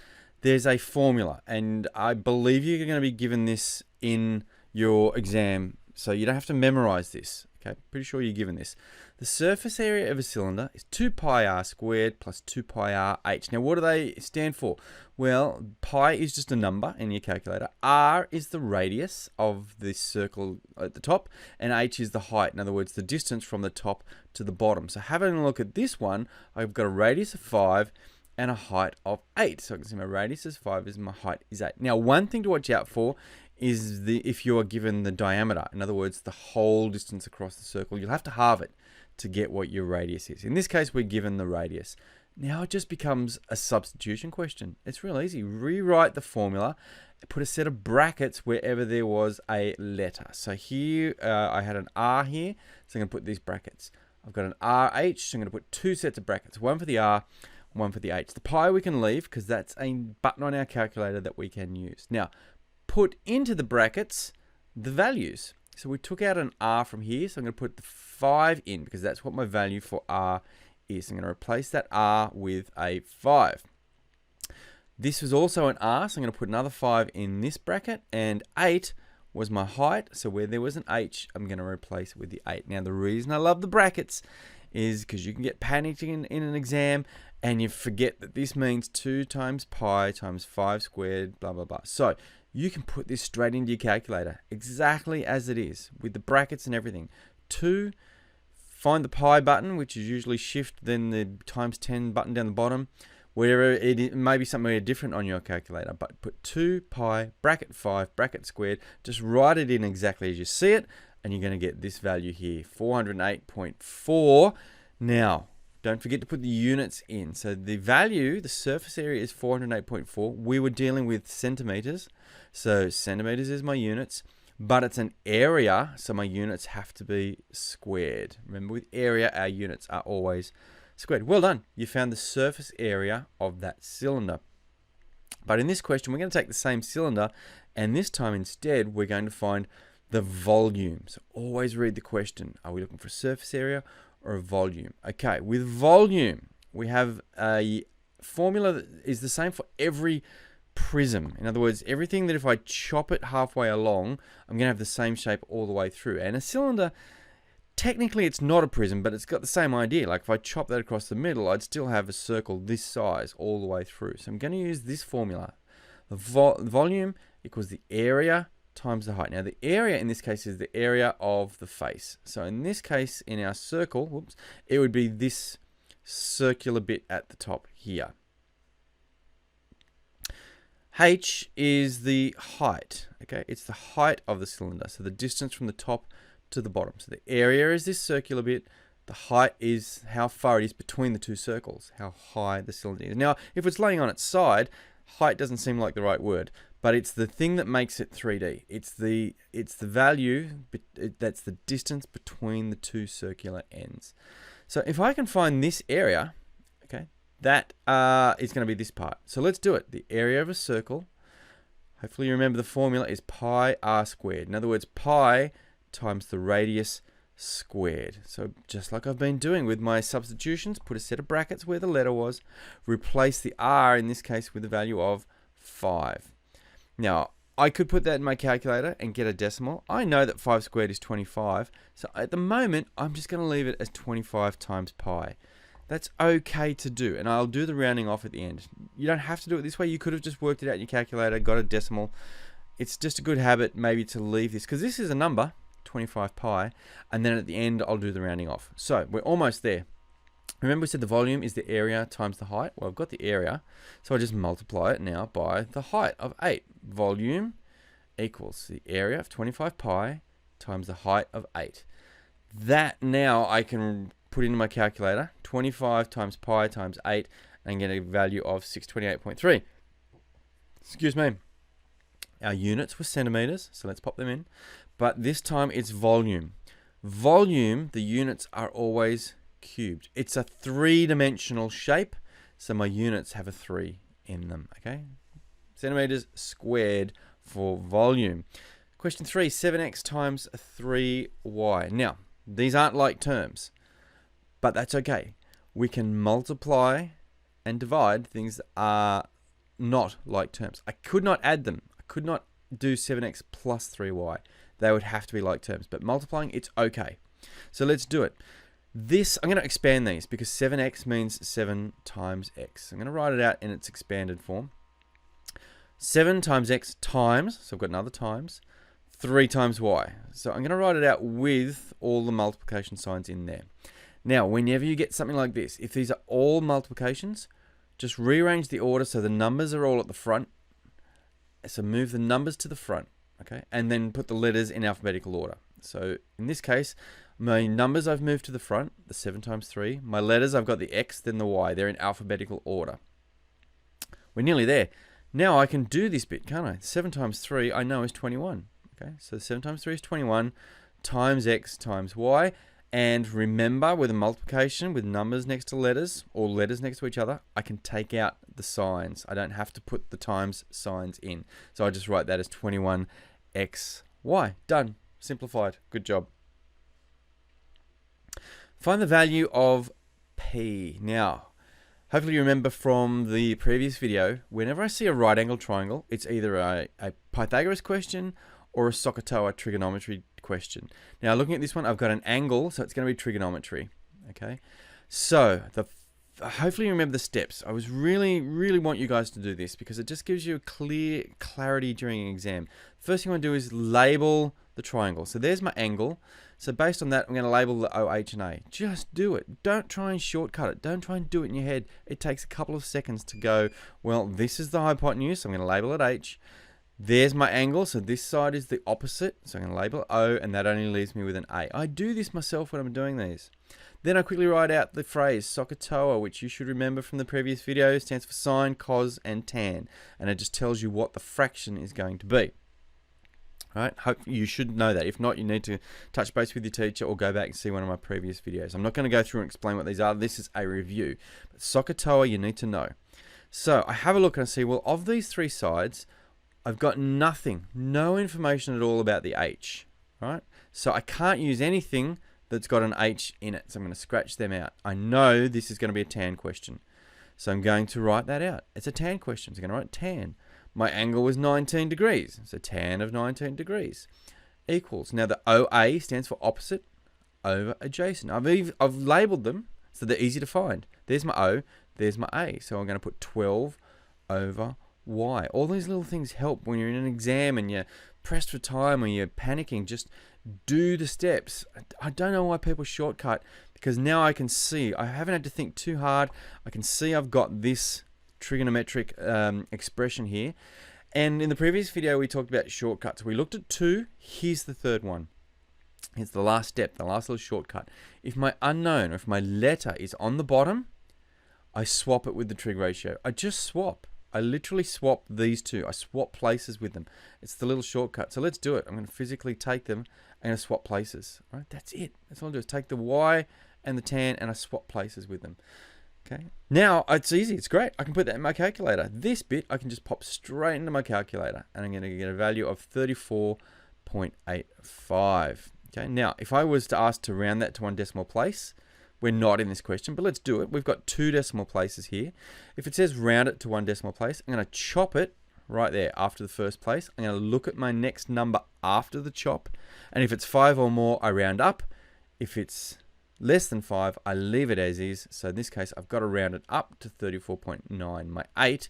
there's a formula, and I believe you're going to be given this in your exam, so you don't have to memorize this. Okay, pretty sure you're given this. The surface area of a cylinder is 2 pi r squared plus 2 pi r h. Now, what do they stand for? Well, pi is just a number in your calculator. R is the radius of the circle at the top, and h is the height. In other words, the distance from the top to the bottom. So having a look at this one, I've got a radius of 5 and a height of 8. So I can see my radius is 5, and my height is 8. Now, one thing to watch out for is if you are given the diameter. In other words, the whole distance across the circle. You'll have to halve it to get what your radius is. In this case, we're given the radius. Now it just becomes a substitution question. It's real easy. Rewrite the formula, put a set of brackets wherever there was a letter. So here, I had an R here, so I'm going to put these brackets. I've got an RH, so I'm going to put 2 sets of brackets, one for the R, one for the H. The pi we can leave because that's a button on our calculator that we can use. Now, put into the brackets the values. So we took out an R from here, so I'm going to put the 5 in because that's what my value for R is. I'm going to replace that R with a 5. This was also an R, so I'm going to put another 5 in this bracket, and 8 was my height, so where there was an H, I'm going to replace it with the 8. Now, the reason I love the brackets is because you can get panicked in an exam, and you forget that this means 2 times pi times 5 squared, blah, blah, blah. So you can put this straight into your calculator, exactly as it is, with the brackets and everything. 2, find the pi button, which is usually shift, then the times 10 button down the bottom. Wherever it may be somewhere different on your calculator, but put 2 pi, bracket 5, bracket squared, just write it in exactly as you see it, and you're going to get this value here, 408.4. Now, don't forget to put the units in. So the value, the surface area is 408.4. We were dealing with centimeters, so centimeters is my units, but it's an area, so my units have to be squared. Remember, with area, our units are always squared. Well done. You found the surface area of that cylinder. But in this question, we're going to take the same cylinder, and this time instead, we're going to find the volume. So always read the question. Are we looking for a surface area or a volume? Okay, with volume, we have a formula that is the same for every prism. In other words, everything that if I chop it halfway along, I'm going to have the same shape all the way through. And a cylinder, technically it's not a prism, but it's got the same idea. Like if I chop that across the middle, I'd still have a circle this size all the way through. So I'm going to use this formula. The volume equals the area times the height. Now the area in this case is the area of the face. So in this case, in our circle, whoops, it would be this circular bit at the top here. H is the height, okay? It's the height of the cylinder, so the distance from the top to the bottom. So the area is this circular bit. The height is how far it is between the two circles, how high the cylinder is. Now, if it's laying on its side, height doesn't seem like the right word, but it's the thing that makes it 3D. It's the value, that's the distance between the two circular ends. So if I can find this area, okay, that is going to be this part. So let's do it. The area of a circle, hopefully you remember the formula, is pi r squared. In other words, pi times the radius squared. So just like I've been doing with my substitutions, put a set of brackets where the letter was, replace the r in this case with the value of 5. Now, I could put that in my calculator and get a decimal. I know that 5 squared is 25, so at the moment I'm just going to leave it as 25 times pi. That's okay to do, and I'll do the rounding off at the end. You don't have to do it this way. You could have just worked it out in your calculator, got a decimal. It's just a good habit maybe to leave this, because this is a number, 25 pi, and then at the end I'll do the rounding off. So we're almost there. Remember we said the volume is the area times the height? Well, I've got the area, so I just multiply it now by the height of 8. Volume equals the area of 25 pi times the height of 8. That now I can put into my calculator, 25 times pi times 8, and get a value of 628.3. Excuse me. Our units were centimeters, so let's pop them in. But this time it's volume. Volume, the units are always cubed. It's a three-dimensional shape, so my units have a 3 in them, okay? Centimeters squared for volume. Question 3, 7x times 3y. Now, these aren't like terms, but that's okay. We can multiply and divide things that are not like terms. I could not add them. I could not do 7x plus 3y. They would have to be like terms, but multiplying, it's okay. So let's do it. This, I'm going to expand these because 7x means 7 times x. I'm going to write it out in its expanded form. 7 times x times, so I've got another times, 3 times y. So I'm going to write it out with all the multiplication signs in there. Now, whenever you get something like this, if these are all multiplications, just rearrange the order so the numbers are all at the front. So move the numbers to the front, okay? And then put the letters in alphabetical order. So in this case, my numbers I've moved to the front, the 7 times 3. My letters, I've got the x, then the y. They're in alphabetical order. We're nearly there. Now I can do this bit, can't I? 7 times 3 I know is 21. Okay, so 7 times 3 is 21 times x times y. And remember, with a multiplication with numbers next to letters or letters next to each other, I can take out the signs. I don't have to put the times signs in. So I just write that as 21xy. Done. Simplified. Good job. Find the value of P. Now, hopefully you remember from the previous video, whenever I see a right angle triangle, it's either a Pythagoras question or a SOHCAHTOA trigonometry question. Now, looking at this one, I've got an angle, so it's going to be trigonometry. Okay, so hopefully you remember the steps. I really want you guys to do this because it just gives you a clear clarity during an exam. First thing I want to do is label the triangle. So there's my angle. So based on that, I'm going to label the OH and A. Just do it. Don't try and shortcut it. Don't try and do it in your head. It takes a couple of seconds to go, well, this is the hypotenuse. I'm going to label it H. There's my angle. So this side is the opposite. So I'm going to label it O, and that only leaves me with an A. I do this myself when I'm doing these. Then I quickly write out the phrase SOHCAHTOA, which you should remember from the previous video. Stands for sine, cos, and tan. And it just tells you what the fraction is going to be. Right? Hope you should know that. If not, you need to touch base with your teacher or go back and see one of my previous videos. I'm not going to go through and explain what these are. This is a review. But SOHCAHTOA, you need to know. So I have a look and I see, well, of these three sides, I've got nothing, no information at all about the H. Right? So I can't use anything that's got an H in it. So I'm going to scratch them out. I know this is going to be a tan question. So I'm going to write that out. It's a tan question. So I'm going to write tan. My angle was 19 degrees, so tan of 19 degrees equals. Now the OA stands for opposite over adjacent. I've labelled them so they're easy to find. There's my O, there's my A. So I'm going to put 12 over Y. All these little things help when you're in an exam and you're pressed for time or you're panicking. Just do the steps. I don't know why people shortcut, because now I can see. I haven't had to think too hard. I can see I've got this trigonometric expression here. And in the previous video, we talked about shortcuts. We looked at two. Here's the third one. Here's the last step, the last little shortcut. If my unknown, or if my letter is on the bottom, I swap it with the trig ratio. I just swap. I literally swap these two. I swap places with them. It's the little shortcut. So let's do it. I'm going to physically take them and I swap places. All right, that's it. That's all I do is take the y and the tan and I swap places with them. Okay. Now it's easy. It's great. I can put that in my calculator. This bit I can just pop straight into my calculator and I'm going to get a value of 34.85. Okay. Now, if I was to ask to round that to one decimal place, we're not in this question, but let's do it. We've got two decimal places here. If it says round it to one decimal place, I'm going to chop it right there after the first place. I'm going to look at my next number after the chop. And if it's 5 or more, I round up. If it's less than 5, I leave it as is. So in this case, I've got to round it up to 34.9. My 8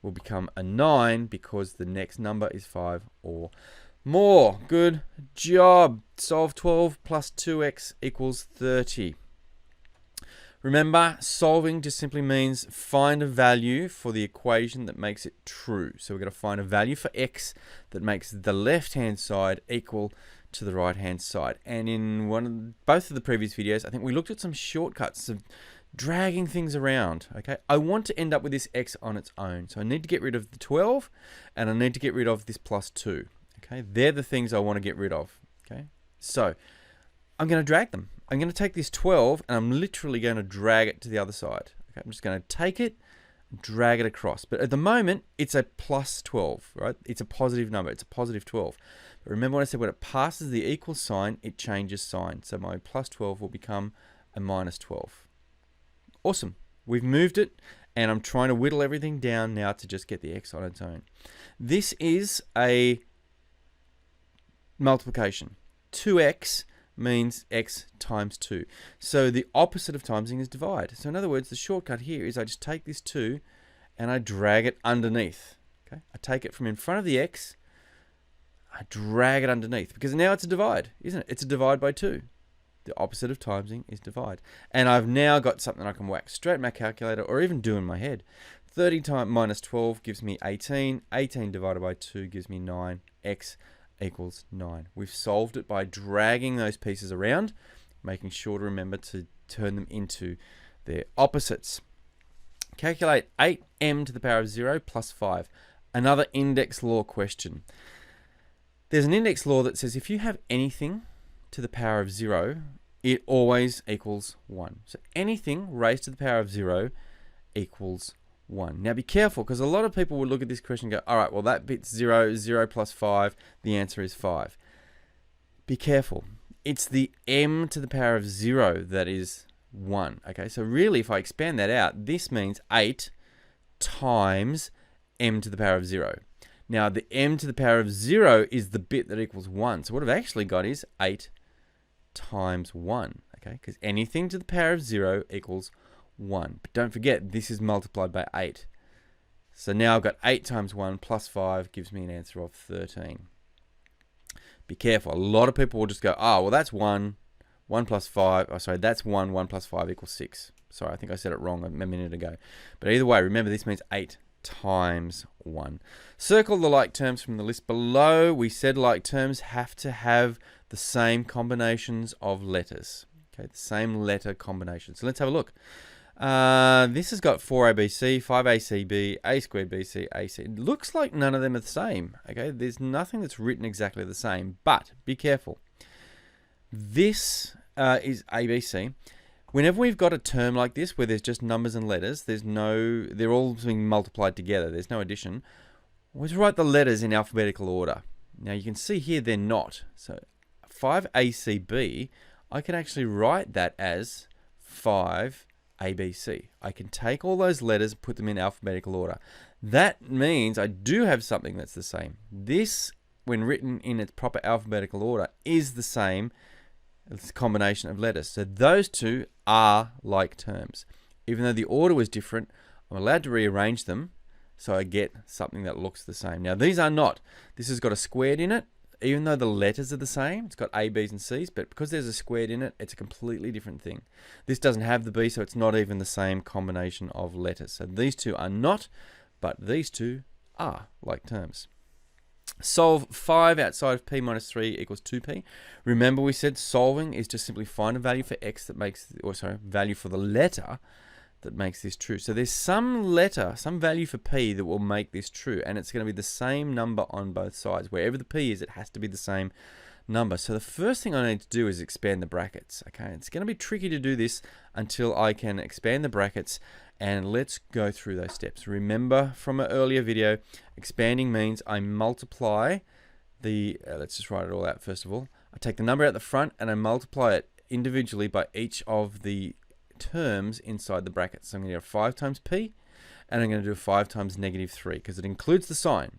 will become a 9 because the next number is 5 or more. Good job. Solve 12 plus 2x equals 30. Remember, solving just simply means find a value for the equation that makes it true. So we're going to find a value for x that makes the left-hand side equal to the right-hand side. And in both of the previous videos, I think we looked at some shortcuts of dragging things around. Okay, I want to end up with this x on its own. So I need to get rid of the 12 and I need to get rid of this plus 2. Okay, they're the things I want to get rid of. Okay, so I'm going to drag them. I'm going to take this 12 and I'm literally going to drag it to the other side. Okay, I'm just going to take it, drag it across. But at the moment, it's a plus 12, right? It's a positive number. It's a positive 12. But remember what I said, when it passes the equal sign, it changes sign. So my plus 12 will become a minus 12. Awesome. We've moved it and I'm trying to whittle everything down now to just get the x on its own. This is a multiplication. 2x means x times 2. So the opposite of timesing is divide. So in other words, the shortcut here is I just take this 2 and I drag it underneath. Okay, I take it from in front of the x, I drag it underneath because now it's a divide, isn't it? It's a divide by 2. The opposite of timesing is divide. And I've now got something I can whack straight in my calculator or even do in my head. 30 times minus 12 gives me 18. 18 divided by 2 gives me 9. X equals 9. We've solved it by dragging those pieces around, making sure to remember to turn them into their opposites. Calculate 8m to the power of 0 plus 5. Another index law question. There's an index law that says if you have anything to the power of 0, it always equals 1. So anything raised to the power of 0 equals 1. Now be careful, because a lot of people will look at this question and go, all right, well that bit's 0, 0 plus 5, the answer is 5. Be careful. It's the m to the power of 0 that is 1. Okay, so really if I expand that out, this means 8 times m to the power of 0. Now the m to the power of 0 is the bit that equals 1. So what I've actually got is 8 times 1. Okay, because anything to the power of 0 equals 1. But don't forget, this is multiplied by 8. So now I've got 8 times 1 plus 5 gives me an answer of 13. Be careful. A lot of people will just go, oh, well, that's 1. 1 plus 5. Oh, sorry, that's 1. 1 plus 5 equals 6. Sorry, I think I said it wrong a minute ago. But either way, remember this means 8 times 1. Circle the like terms from the list below. We said like terms have to have the same combinations of letters. Okay, the same letter combination. So let's have a look. This has got 4abc, 5acb, a squared bc, ac. It looks like none of them are the same. Okay, there's nothing that's written exactly the same, but be careful. This is abc. Whenever we've got a term like this where there's just numbers and letters, they're all being multiplied together, there's no addition, let's write the letters in alphabetical order. Now you can see here they're not. So 5acb, I can actually write that as 5abc. I can take all those letters and put them in alphabetical order. That means I do have something that's the same. This, when written in its proper alphabetical order, is the same combination of letters. So those two are like terms. Even though the order was different, I'm allowed to rearrange them so I get something that looks the same. Now these are not. This has got a squared in it. Even though the letters are the same, it's got A, B's, and C's, but because there's a squared in it, it's a completely different thing. This doesn't have the B, so it's not even the same combination of letters. So these two are not, but these two are like terms. Solve 5 outside of p minus 3 equals 2p. Remember we said solving is just simply find a value for x that makes, or sorry, value for the letter that makes this true. So there's some letter, some value for p that will make this true, and it's going to be the same number on both sides. Wherever the p is, it has to be the same number. So the first thing I need to do is expand the brackets. Okay, it's going to be tricky to do this until I can expand the brackets, and let's go through those steps. Remember from an earlier video, expanding means I multiply the, let's just write it all out first of all. I take the number out the front and I multiply it individually by each of the terms inside the brackets. So I'm going to do 5 times p, and I'm going to do 5 times negative 3 because it includes the sign.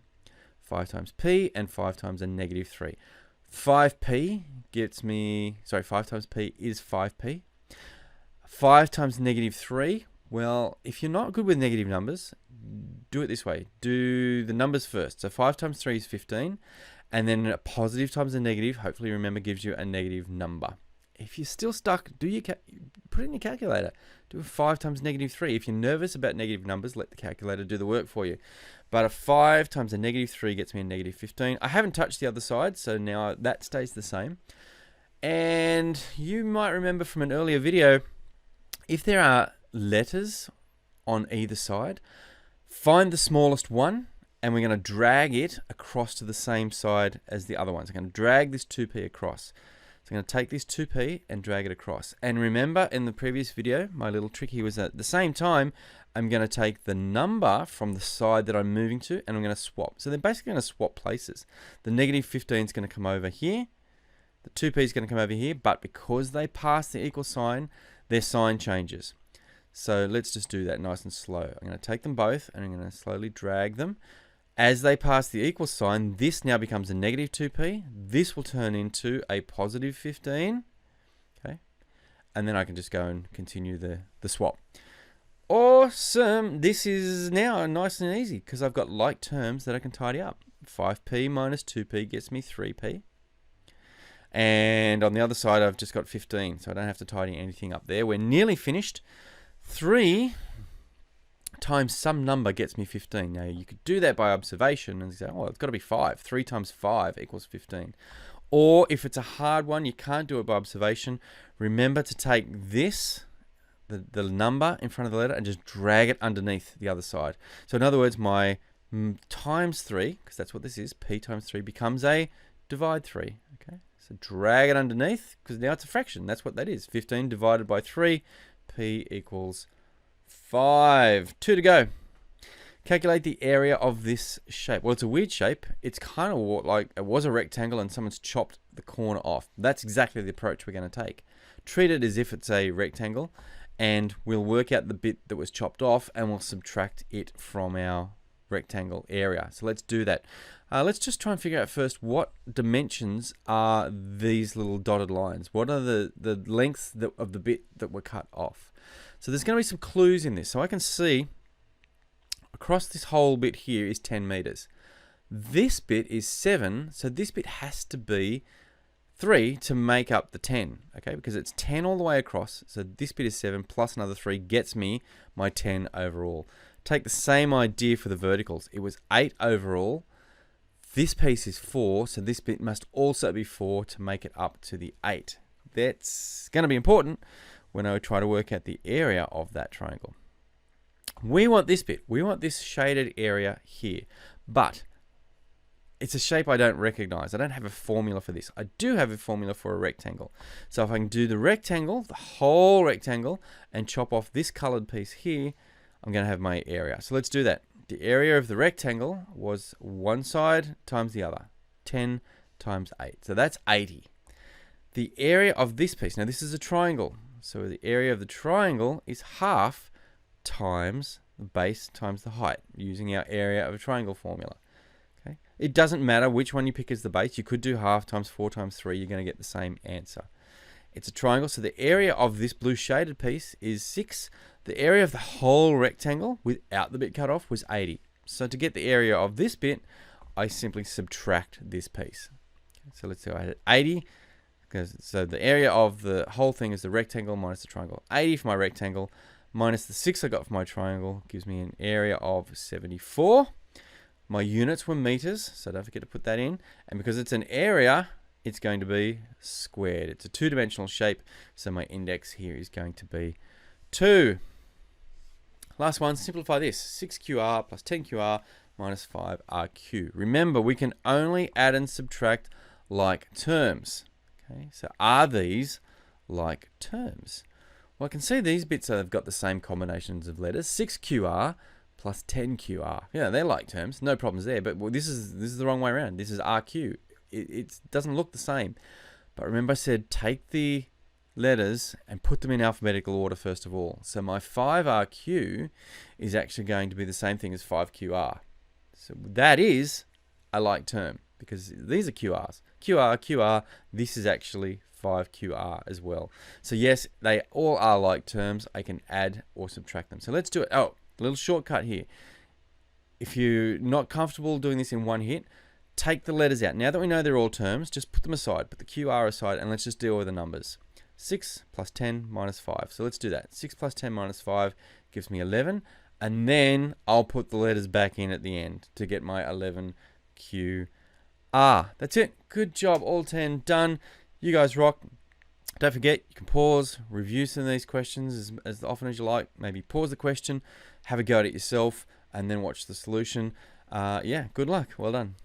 5 times p and 5 times a negative 3. 5p gets me, sorry, 5 times p is 5p. 5 times negative 3, well, if you're not good with negative numbers, do it this way. Do the numbers first. So 5 times 3 is 15, and then a positive times a negative, hopefully remember, gives you a negative number. If you're still stuck, put it in your calculator. Do 5 times negative 3. If you're nervous about negative numbers, let the calculator do the work for you. But a 5 times a negative 3 gets me a negative 15. I haven't touched the other side, so now that stays the same. And you might remember from an earlier video, if there are letters on either side, find the smallest one, and we're going to drag it across to the same side as the other ones. I'm going to drag this 2p across. So I'm going to take this 2p and drag it across. And remember in the previous video, my little trick here was at the same time, I'm going to take the number from the side that I'm moving to, and I'm going to swap. So they're basically going to swap places. The negative 15 is going to come over here. The 2p is going to come over here, but because they pass the equal sign, their sign changes. So let's just do that nice and slow. I'm going to take them both, and I'm going to slowly drag them. As they pass the equal sign, this now becomes a negative 2p. This will turn into a positive 15. Okay, and then I can just go and continue the swap. Awesome. This is now nice and easy because I've got like terms that I can tidy up. 5p minus 2p gets me 3p. And on the other side, I've just got 15, so I don't have to tidy anything up there. We're nearly finished. 3 times some number gets me 15. Now, you could do that by observation and say, oh, it's got to be 5. 3 times 5 equals 15. Or if it's a hard one, you can't do it by observation. Remember to take this, the number in front of the letter, and just drag it underneath the other side. So in other words, my times 3, because that's what this is, p times 3 becomes a divide 3. Okay, so drag it underneath, because now it's a fraction. That's what that is. 15 divided by 3, p equals 5. 2 to go. Calculate the area of this shape. Well, it's a weird shape. It's kind of like it was a rectangle and someone's chopped the corner off. That's exactly the approach we're going to take. Treat it as if it's a rectangle, and we'll work out the bit that was chopped off, and we'll subtract it from our rectangle area. So let's do that. Let's just try and figure out first what dimensions are these little dotted lines. What are the lengths of the bit that were cut off? So there's going to be some clues in this. So I can see across this whole bit here is 10 meters. This bit is 7, so this bit has to be 3 to make up the 10, okay? Because it's 10 all the way across, so this bit is 7 plus another 3 gets me my 10 overall. Take the same idea for the verticals. It was 8 overall. This piece is 4, so this bit must also be 4 to make it up to the 8. That's going to be important when I try to work out the area of that triangle. We want this bit. We want this shaded area here. But it's a shape I don't recognize. I don't have a formula for this. I do have a formula for a rectangle. So if I can do the rectangle, the whole rectangle, and chop off this colored piece here, I'm going to have my area. So let's do that. The area of the rectangle was one side times the other. 10 times 8. So that's 80. The area of this piece, now this is a triangle. So the area of the triangle is half times the base times the height, using our area of a triangle formula. Okay. It doesn't matter which one you pick as the base. You could do half times 4 times 3. You're going to get the same answer. It's a triangle, so the area of this blue shaded piece is 6. The area of the whole rectangle without the bit cut off was 80. So to get the area of this bit, I simply subtract this piece. So let's say I had 80. So the area of the whole thing is the rectangle minus the triangle. 80 for my rectangle minus the 6 I got for my triangle gives me an area of 74. My units were meters, so don't forget to put that in. And because it's an area, it's going to be squared. It's a two-dimensional shape, so my index here is going to be 2. Last one, simplify this. 6QR plus 10QR minus 5RQ. Remember, we can only add and subtract like terms. Okay, so are these like terms? Well, I can see these bits have got the same combinations of letters. 6QR plus 10QR. Yeah, they're like terms. No problems there. But this is the wrong way around. This is RQ. It doesn't look the same. But remember I said take the letters and put them in alphabetical order first of all. So my 5RQ is actually going to be the same thing as 5QR. So that is a like term because these are QRs. QR, this is actually 5QR as well. So yes, they all are like terms. I can add or subtract them. So let's do it. Oh, a little shortcut here. If you're not comfortable doing this in one hit, take the letters out. Now that we know they're all terms, just put them aside. Put the QR aside and let's just deal with the numbers. 6 plus 10 minus 5. So let's do that. 6 plus 10 minus 5 gives me 11. And then I'll put the letters back in at the end to get my 11QR. That's it. Good job. All 10 done. You guys rock. Don't forget, you can pause, review some of these questions as often as you like. Maybe pause the question, have a go at it yourself, and then watch the solution. Yeah, good luck. Well done.